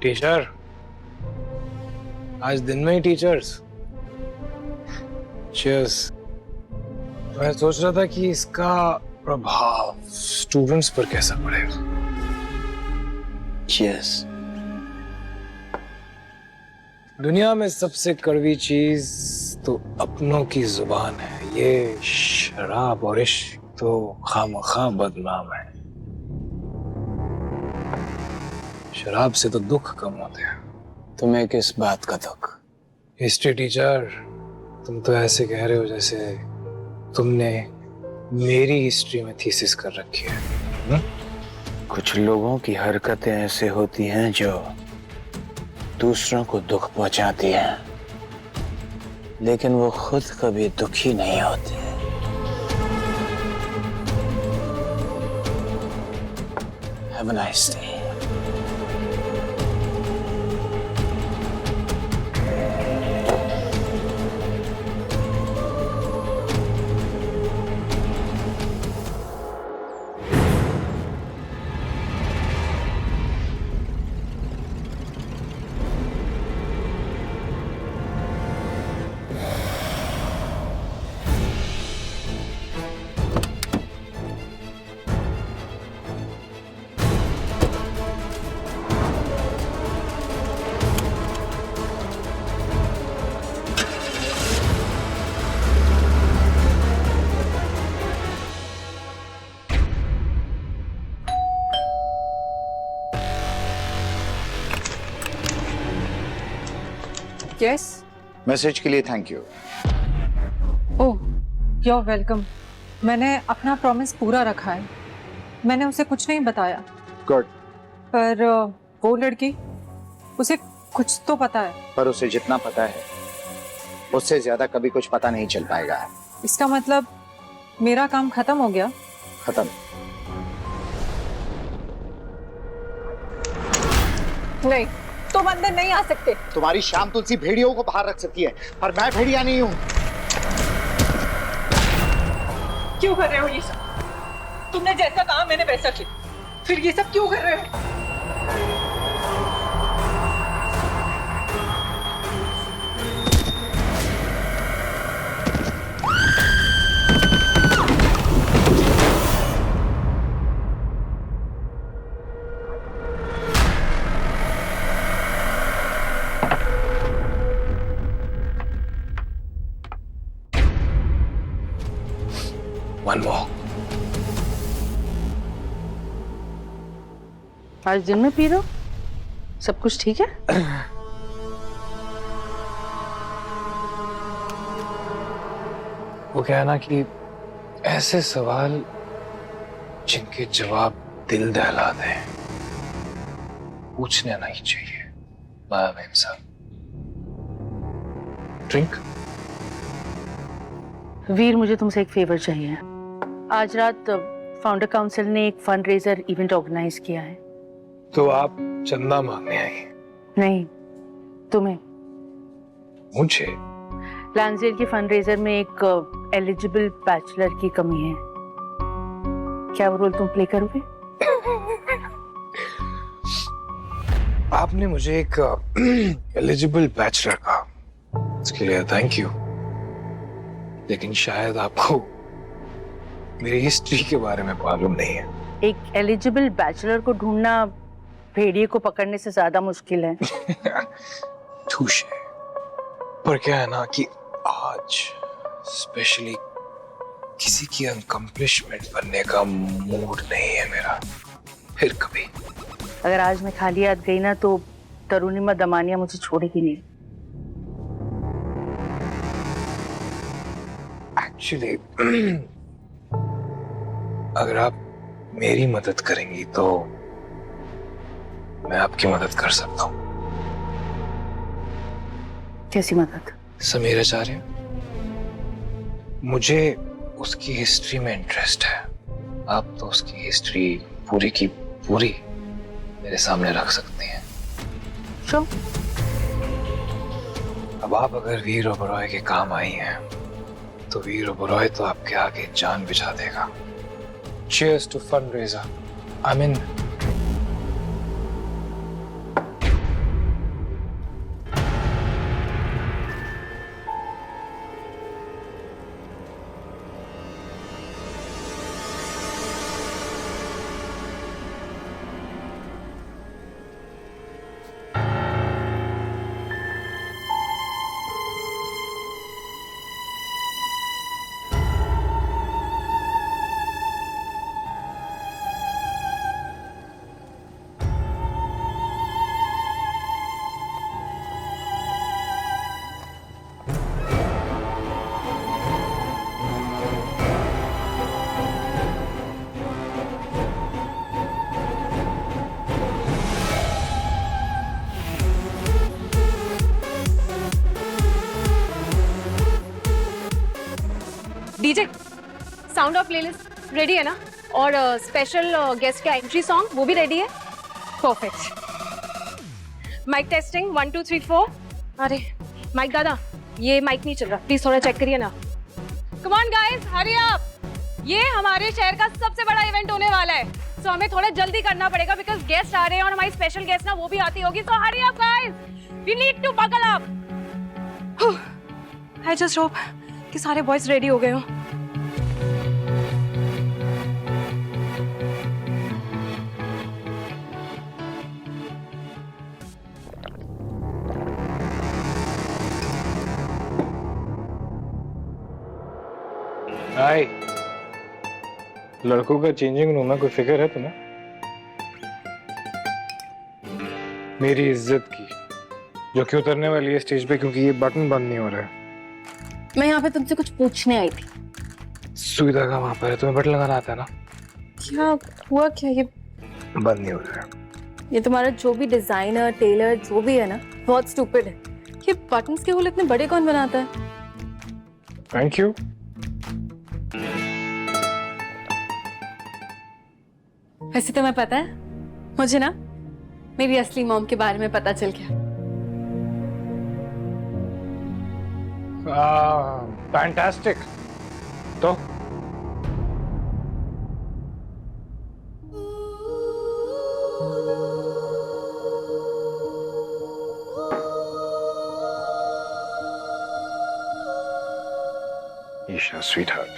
Teacher, आज दिन में ही टीचर्स। चीयर्स। मैं सोच रहा था कि इसका प्रभाव स्टूडेंट्स पर कैसा पड़ेगा। चीयर्स। दुनिया में सबसे कड़वी चीज तो अपनों की जुबान है। ये शराब और इश्क तो खामखा बदनाम है। शराब से तो दुख कम होते हैं। तुम्हें किस बात का दुख? हिस्ट्री टीचर, तुम तो ऐसे कह रहे हो जैसे तुमने मेरी हिस्ट्री में थीसिस कर रखी है। कुछ लोगों की हरकतें ऐसे होती हैं जो दूसरों को दुख पहुंचाती हैं, लेकिन वो खुद कभी दुखी नहीं होते। Have a nice day. Yes. Message के लिए thank you. Oh, you are welcome. मैंने अपना प्रॉमिस पूरा रखा है। मैंने उसे कुछ नहीं बताया। गुड। पर वो लड़की, उसे कुछ तो पता है। पर उसे जितना पता है उससे ज्यादा कभी कुछ पता नहीं चल पाएगा। इसका मतलब मेरा काम खत्म हो गया? खत्म। नहीं, तुम अंदर नहीं आ सकते। तुम्हारी शाम तुलसी भेड़ियों को बाहर रख सकती है, पर मैं भेड़िया नहीं हूँ। क्यों कर रहे हो ये सब? तुमने जैसा कहा मैंने वैसा किया, फिर ये सब क्यों कर रहे हो? One more. आज दिन में पी रहे हो? सब कुछ ठीक है? वो क्या है ना कि ऐसे सवाल जिनके जवाब दिल दहला दें पूछने नहीं चाहिए। मैम साहब, ड्रिंक। वीर, मुझे तुमसे एक फेवर चाहिए। आज रात फाउंडर काउंसिल ने एक फंड रेजर इवेंट ऑर्गेनाइज किया है। तो आप चंदा मांगने आई? नहीं, तुम्हें। मुझे? लांजेल के फंड रेजर में एक एलिजिबल बैचलर की कमी है। क्या वो रोल तुम प्ले करोगे? आपने मुझे एक एलिजिबल बैचलर कहा, इसके लिए थैंक यू। लेकिन शायद आपको मेरी हिस्ट्री के बारे में मालूम नहीं है। एक एलिजिबल बैचलर को ढूंढना भेड़िए को पकड़ने से ज्यादा मुश्किल है। ठूस है। पर क्या है ना कि आज स्पेशली किसी की अनकम्प्लिशमेंट बनने का मूड नहीं है मेरा। फिर कभी अगर आज मैं खाली हाथ गई ना तो तरुणिमा दमानिया मुझे छोड़ेगी नहीं। एक्चुअली अगर आप मेरी मदद करेंगी तो मैं आपकी मदद कर सकता हूँ। कैसी मदद? समीर आचार्य, मुझे उसकी हिस्ट्री में इंटरेस्ट है। आप तो उसकी हिस्ट्री पूरी की पूरी मेरे सामने रख सकती हैं। Sure. अब आप अगर वीर ओबरॉय के काम आई हैं तो वीर ओबरॉय तो आपके आगे जान बिछा देगा। Cheers to fundraiser. I'm in. DJ sound of playlist ready है ना? और स्पेशल गेस्ट का एंट्री सॉन्ग वो भी रेडी है। परफेक्ट। Mic testing 1 2 3 4। अरे माइक दादा, ये माइक नहीं चल रहा, प्लीज थोड़ा चेक करिए ना। Come on guys, hurry up. ये हमारे शहर का सबसे बड़ा इवेंट होने वाला है, सो हमें थोड़ा जल्दी करना पड़ेगा बिकॉज गेस्ट आ रहे हैं और हमारी स्पेशल गेस्ट ना वो भी आती होगी। So hurry up guys, we need to buckle up. I just hope कि सारे बॉयज रेडी हो गए हो। हाय, लड़कों का चेंजिंग रूम में कोई फिक्र है तुम्हें? मेरी इज्जत की, जो कि उतरने वाली है स्टेज पे क्योंकि ये बटन बंद नहीं हो रहा है। मैं यहाँ पे तुमसे कुछ पूछने आई थी। सुई धागा वहां पर है, तुम्हें बटन लगाना आता है ना? क्या हुआ? क्या ये बंद नहीं हो रहा है। ये तुम्हारा जो भी डिजाइनर टेलर जो भी है ना, बहुत स्टूपिड है। ये बटन्स के होल इतने बड़े कौन बनाता है? Thank you. वैसे तुम्हें पता है, मुझे ना मेरी असली मॉम के बारे में पता चल गया। फैंटास्टिक। तो ईशा स्वीटहार्ट,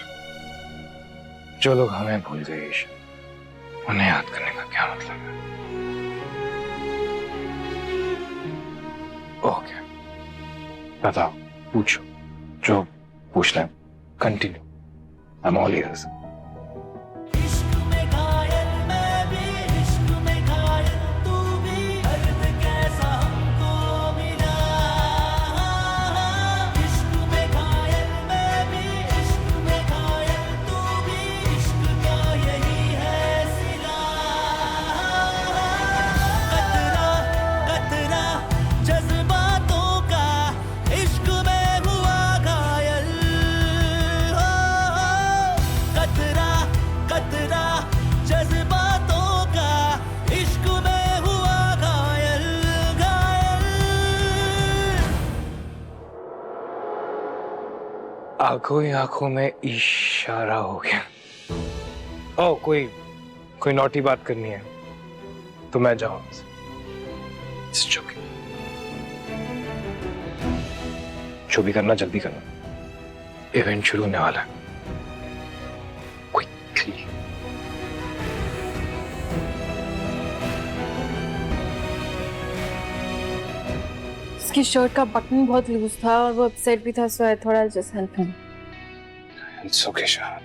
जो लोग हमें भूल गए ईशा, उन्हें याद करने का क्या मतलब है? ओके, बताओ, पूछो, जो पूछ लें। Continue, I am all ears. आंखों ही आंखों में इशारा हो गया। ओ, कोई नौटी बात करनी है तो मैं जाऊं। जो भी करना जल्दी करना, इवेंट शुरू होने वाला है। Quickly. उसकी शर्ट का बटन बहुत लूज था और वो अपसेट भी था, so I thought I just help him. It's okay Shah,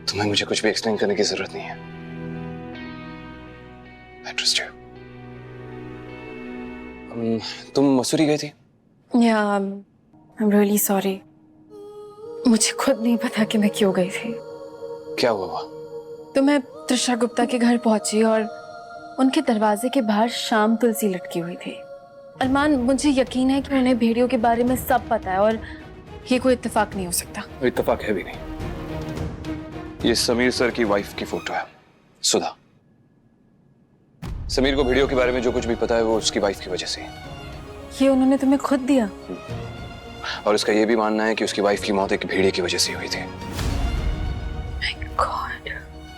तुम्हें मुझे कुछ भी एक्सप्लेन करने की जरूरत नहीं है। I trust you. तुम मसूरी गई थी? या आई एम रियली सॉरी, मुझे खुद नहीं पता कि मैं क्यों गई थी। क्या हुआ? तो मैं त्रिशा गुप्ता के घर पहुंची और उनके दरवाजे के बाहर शाम तुलसी लटकी हुई थी। अरमान, मुझे यकीन है कि उन्हें भेड़ियों के बारे में सब पता है और ये कोई इत्तेफाक नहीं हो सकता। इत्तेफाक है भी नहीं, ये समीर सर की वाइफ की फोटो है, सुधा। समीर को भेड़ियों के बारे में जो कुछ भी पता है वो उसकी वाइफ की वजह से। ये उन्होंने तुम्हें खुद दिया? और उसका ये भी मानना है कि उसकी वाइफ की मौत एक भेड़िए की वजह से हुई थी।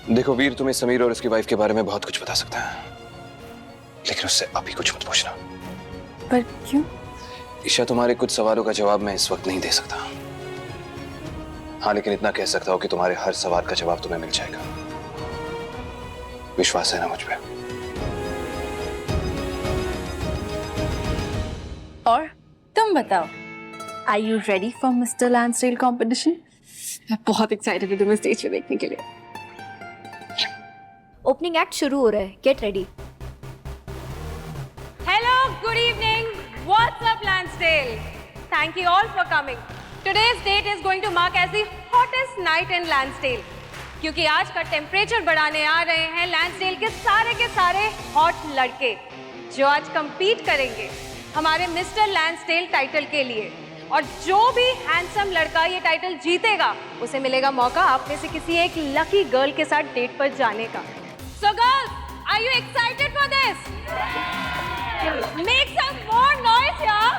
देखो वीर, तुम्हें समीर और उसकी वाइफ के बारे में बहुत कुछ बता सकता है, लेकिन उससे अभी कुछ मत पूछना। पर क्यों? ईशा, तुम्हारे कुछ सवालों का जवाब मैं इस वक्त नहीं दे सकता। हाँ, लेकिन इतना कह सकता हूं कि तुम्हारे हर सवाल का जवाब तुम्हें मिल जाएगा। विश्वास है ना मुझ पे? और तुम बताओ, are you ready for mister Lansdale competition? मैं बहुत एक्साइटेड हूँ तुम्हें स्टेज पे देखने के लिए। ओपनिंग एक्ट शुरू हो रहा है, get ready. Hello, good evening. What's up, Lansdale? Thank you all for coming. Today's date is going to mark as the hottest night in Lansdale. क्योंकि आज का टेम्परेचर बढ़ाने आ रहे हैं लैंसडेल के सारे हॉट लड़के जो आज compete करेंगे हमारे मिस्टर लैंसडेल टाइटल के लिए। और जो भी हैंडसम लड़का ये टाइटल जीतेगा उसे मिलेगा मौका आप में से किसी एक लकी गर्ल के साथ डेट पर जाने का। So girls, are you excited for this? Make some more noise यार,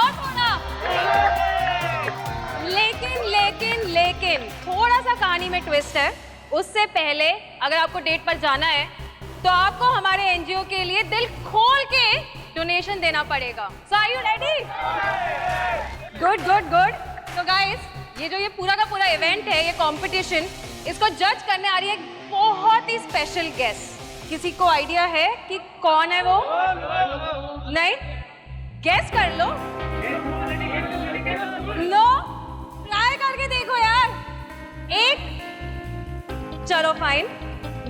और थोड़ा। लेकिन थोड़ा सा कहानी में ट्विस्ट है। उससे पहले अगर आपको डेट पर जाना है तो आपको हमारे एनजीओ के लिए दिल खोल के डोनेशन देना पड़ेगा। So are you ready? Good. So guys, ये पूरा का पूरा इवेंट है, ये कंपटीशन, इसको जज करने आ रही है एक बहुत ही स्पेशल गेस्ट। किसी को आइडिया है कि कौन है वो? नहीं? गेस कर लो। नो, ट्राई करके देखो यार। एक, चलो फाइन,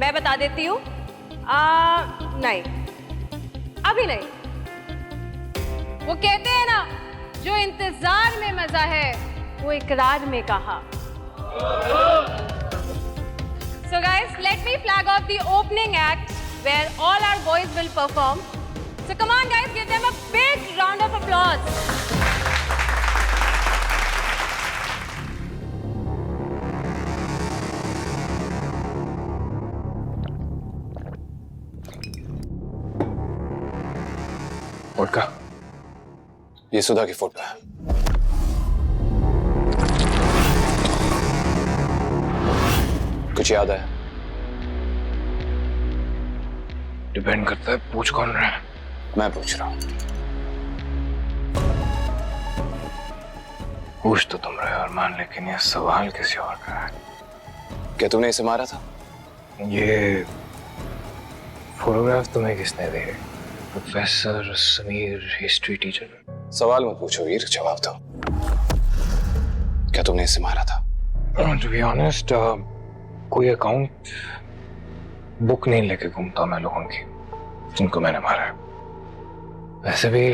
मैं बता देती हूँ। नहीं, अभी नहीं। वो कहते हैं ना, जो इंतजार में मजा है वो इकरार में कहा। So guys, let me flag off the opening act where all our boys will perform. So come on guys, give them a big round of applause. Vodka, ये सुधा की फोटो है। कुछ याद है? डिपेंड करता है पूछ कौन रहा है। मैं पूछ रहा हूँ। पूछ तो तुम रहे और मान, लेकिन ये सवाल किसी और का है। क्या तुमने इसे मारा था? ये फोटोग्राफ तुम्हें किसने दी? Professor Sameer, history teacher. सवाल मत पूछो वीर, जवाब दो। क्या तुमने इसे मारा था? टू बी ऑनेस्ट, कोई अकाउंट बुक नहीं लेके घूमता मैं लोगों की जिनको मैंने मारा है। वैसे भी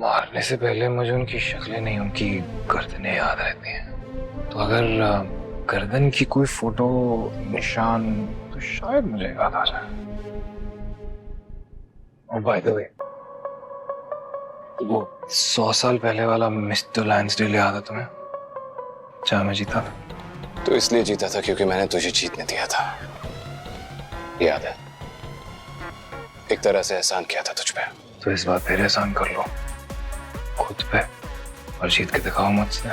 मारने से पहले मुझे उनकी शक्लें नहीं, उनकी गर्दनें याद रहती हैं। तो अगर गर्दन की कोई फोटो निशान तो शायद मुझे याद आ जाए। और बाय द वे, वो 100 साल पहले वाला मिस्टर लैंसडेल याद है तुम्हें, जहाँ मैं जीता था? तो इसलिए जीता था क्योंकि मैंने तुझे जीतने दिया था, याद है? एक तरह से एहसान किया था तुझ पे। तो इस बार फिर एहसान कर लो खुद पे और जीत के दिखाओ मुझसे।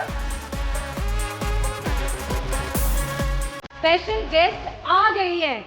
स्पेशल गेस्ट आ गई है।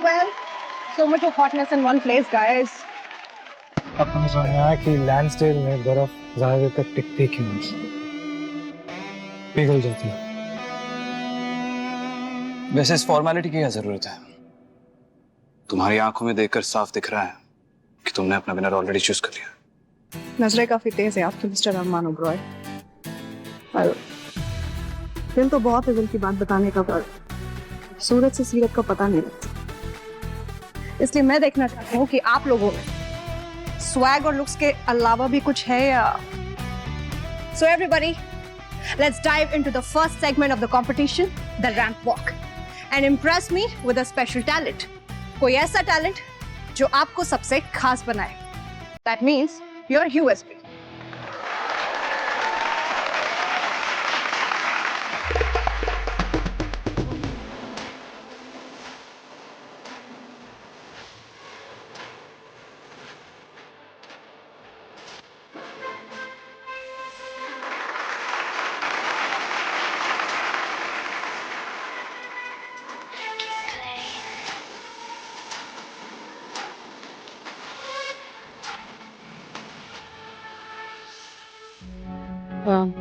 well. So much of hotness in one place, guys. अपने सुना कि लैंडस्केप में बर्फ ज्यादा देर तक टिकती क्यों नहीं, पिघल जाती है। वैसे इस फॉर्मेलिटी की क्या जरूरत है? तुम्हारी आंखों में देखकर साफ दिख रहा है कि तुमने अपना विनर ऑलरेडी चूज कर लिया। नजरें काफी तेज है आपकी मिस्टर अरमान ओबरॉय। दिल तो बहुत है, दिल की बात बताने का, पर सूरत से सीरत का पता नहीं लगता। इसलिए मैं देखना चाहती हूँ कि आप लोगों में स्वैग और लुक्स के अलावा भी कुछ है या। So everybody, let's dive into the first segment of the competition, the ramp walk, and impress me with a special talent. कोई ऐसा talent जो आपको सबसे खास बनाए। That means your USP.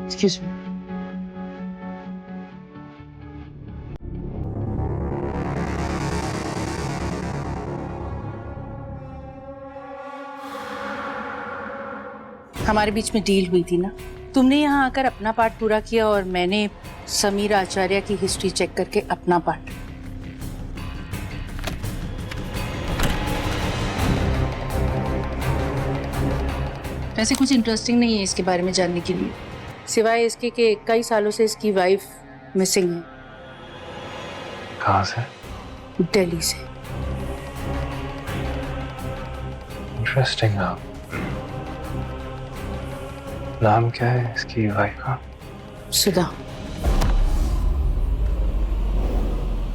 Excuse me. हमारे बीच में डील हुई थी ना, तुमने यहाँ आकर अपना पार्ट पूरा किया और मैंने समीर आचार्य की हिस्ट्री चेक करके अपना पार्ट। वैसे कुछ इंटरेस्टिंग नहीं है इसके बारे में जानने के लिए, सिवाय इसके कि कई सालों से इसकी वाइफ मिसिंग है। कहाँ से? दिल्ली से। इंटरेस्टिंग नाम। नाम क्या है इसकी वाइफ का? सुधा।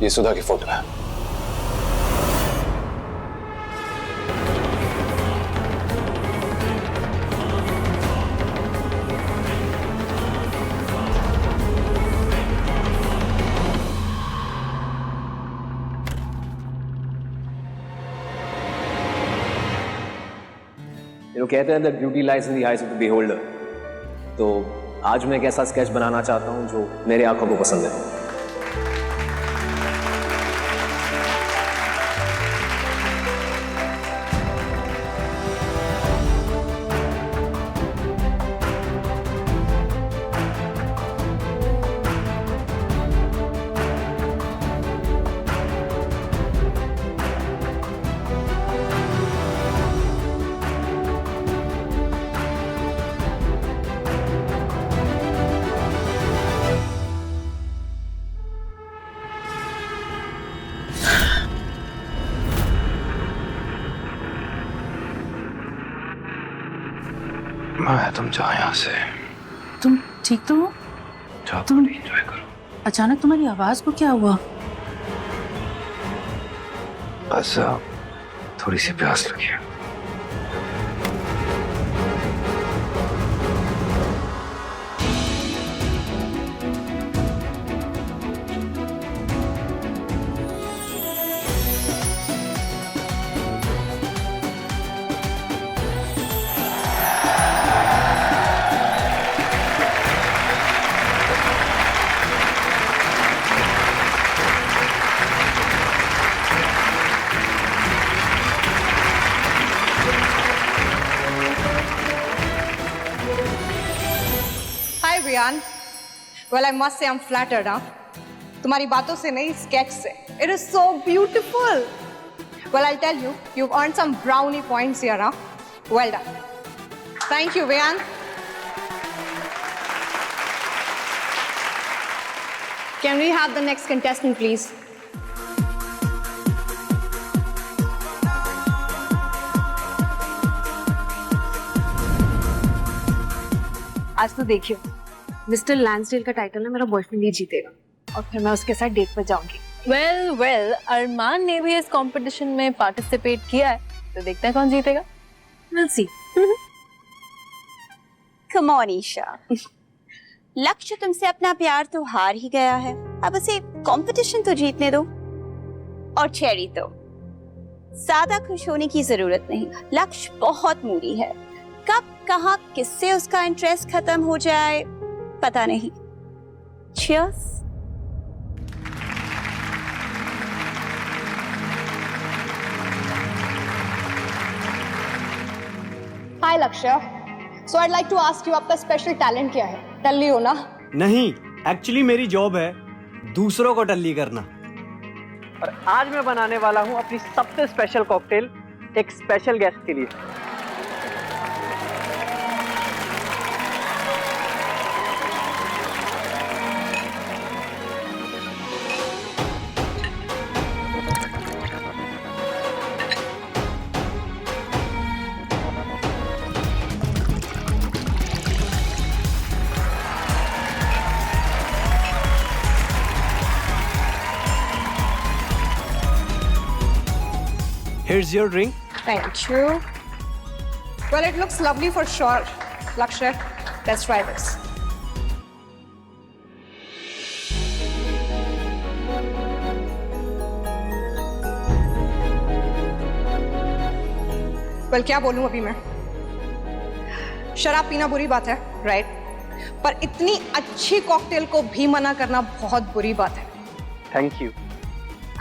ये सुधा की फोटो है। कहते हैं that beauty lies in the eyes of the beholder। तो आज मैं एक ऐसा स्केच बनाना चाहता हूं जो मेरे आंखों को पसंद है। तुम जाओ यहाँ से। तुम ठीक तो हो? जाओ, तुम एंजॉय करो। अचानक तुम्हारी आवाज को क्या हुआ? बस थोड़ी सी प्यास लगी है। Rian, well, I must say I'm flattered, huh? तुम्हारी बातों से नहीं, sketch से. It is so beautiful. Well, I'll tell you, you've earned some brownie points here, huh? Well done. Thank you, Rian. Can we have the next contestant, please? आज तो देखियो, mister लैंसडेल का title ना मेरा बॉयफ्रेंड ही जीतेगा और फिर मैं उसके साथ डेट पर जाऊंगी। वेल अरमान ने भी इस कंपटीशन में पार्टिसिपेट किया है, तो देखते हैं कौन जीतेगा। We'll see. Come on, Isha. लक्ष्य तुमसे अपना प्यार तो हार ही गया है, अब उसे कंपटीशन तो जीतने दो। और चेरी तो ज्यादा खुश होने की जरूरत नहीं। लक्ष्य बहुत मूडी है, कब कहाँ किससे उसका इंटरेस्ट खत्म हो जाए पता नहीं। Cheers. Hi Lakshya, so I like to ask you, आपका स्पेशल टैलेंट क्या है? टल्ली हो ना? नहीं, एक्चुअली मेरी जॉब है दूसरों को टल्ली करना। और आज मैं बनाने वाला हूँ अपनी सबसे स्पेशल कॉकटेल एक स्पेशल गेस्ट के लिए। Here's your drink. Thank you. Well, it looks lovely for sure. Lakshya, let's try this. Well, क्या बोलूं अभी मैं? शराब पीना बुरी बात है, right? पर इतनी अच्छी कॉकटेल को भी मना करना बहुत बुरी बात है। Thank you.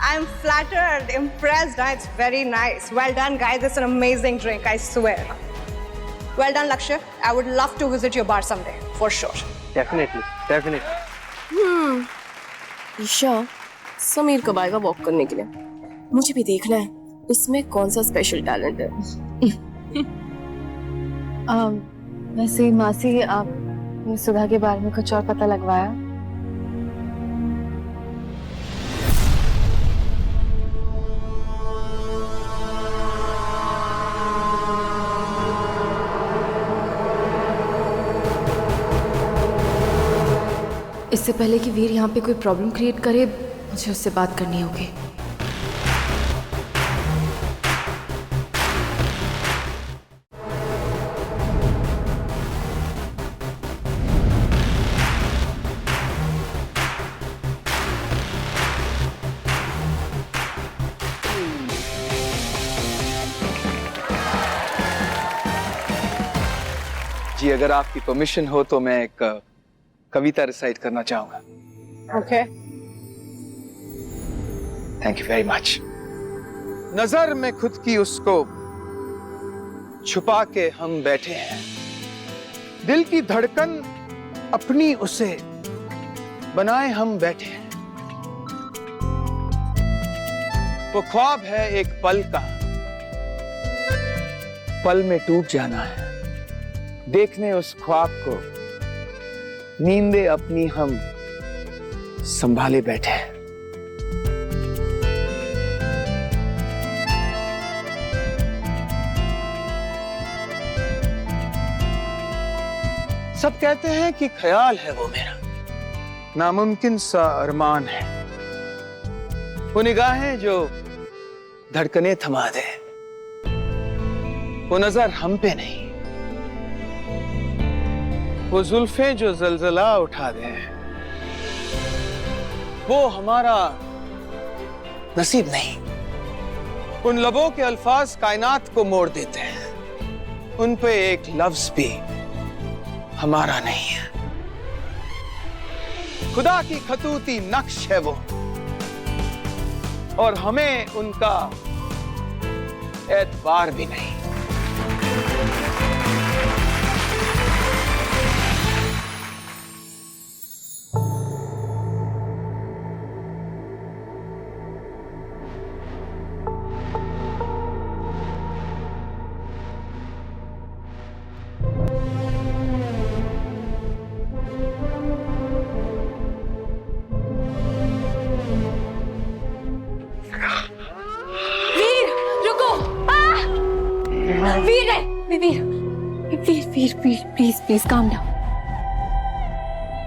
I'm flattered, impressed. It's very nice. Well done, guys. It's an amazing drink, I swear. Well done, Lakshya. I would love to visit your bar someday, for sure. Definitely, definitely. Isha, Sameer कब आएगा walk करने के लिए? मुझे भी देखना है उसमें कौन सा स्पेशल टैलेंट है। वैसे मासी, आपने सुधा के बारे में कुछ और पता लगवाया? इससे पहले कि वीर यहाँ पे कोई प्रॉब्लम क्रिएट करे, मुझे उससे बात करनी होगी। जी, अगर आपकी परमिशन हो तो मैं एक कविता रिसाइट करना चाहूंगा। Okay. Thank you very much. नजर में खुद की उसको छुपा के हम बैठे हैं, दिल की धड़कन अपनी उसे बनाए हम बैठे हैं। वो ख्वाब है एक पल का, पल में टूट जाना है। देखने उस ख्वाब को नींदे अपनी हम संभाले बैठे हैं। सब कहते हैं कि ख्याल है वो मेरा, नामुमकिन सा अरमान है। वो निगाहें जो धड़कने थमा दे, वो नजर हम पे नहीं, वो जुल्फें जो जलजला उठा दे, वो हमारा नसीब नहीं। उन लबों के अल्फाज कायनात को मोड़ देते हैं, उन पे एक लफ्ज भी हमारा नहीं है। खुदा की खतूती नक्श है वो, और हमें उनका एतबार भी नहीं। वीर, प्लीज काम डाउन।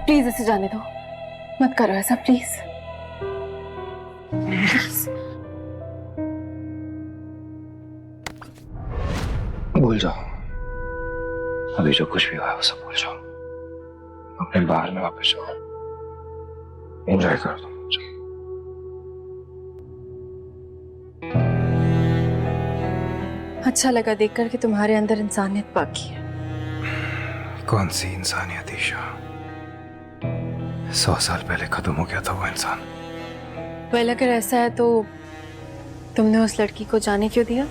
प्लीज इसे जाने दो, मत करो ऐसा प्लीज। भूल जाओ, अभी जो कुछ भी हुआ है वो सब भूल जाओ। अपने बाहर में वापस जाओ, एंजॉय कर दो। अच्छा लगा देखकर कि तुम्हारे अंदर इंसानियत बाकी है। कौन सी इंसानियत ईशा? 100 साल पहले खत्म हो गया था वो इंसान। वेल अगर ऐसा है तो तुमने उस लड़की को जाने क्यों दिया?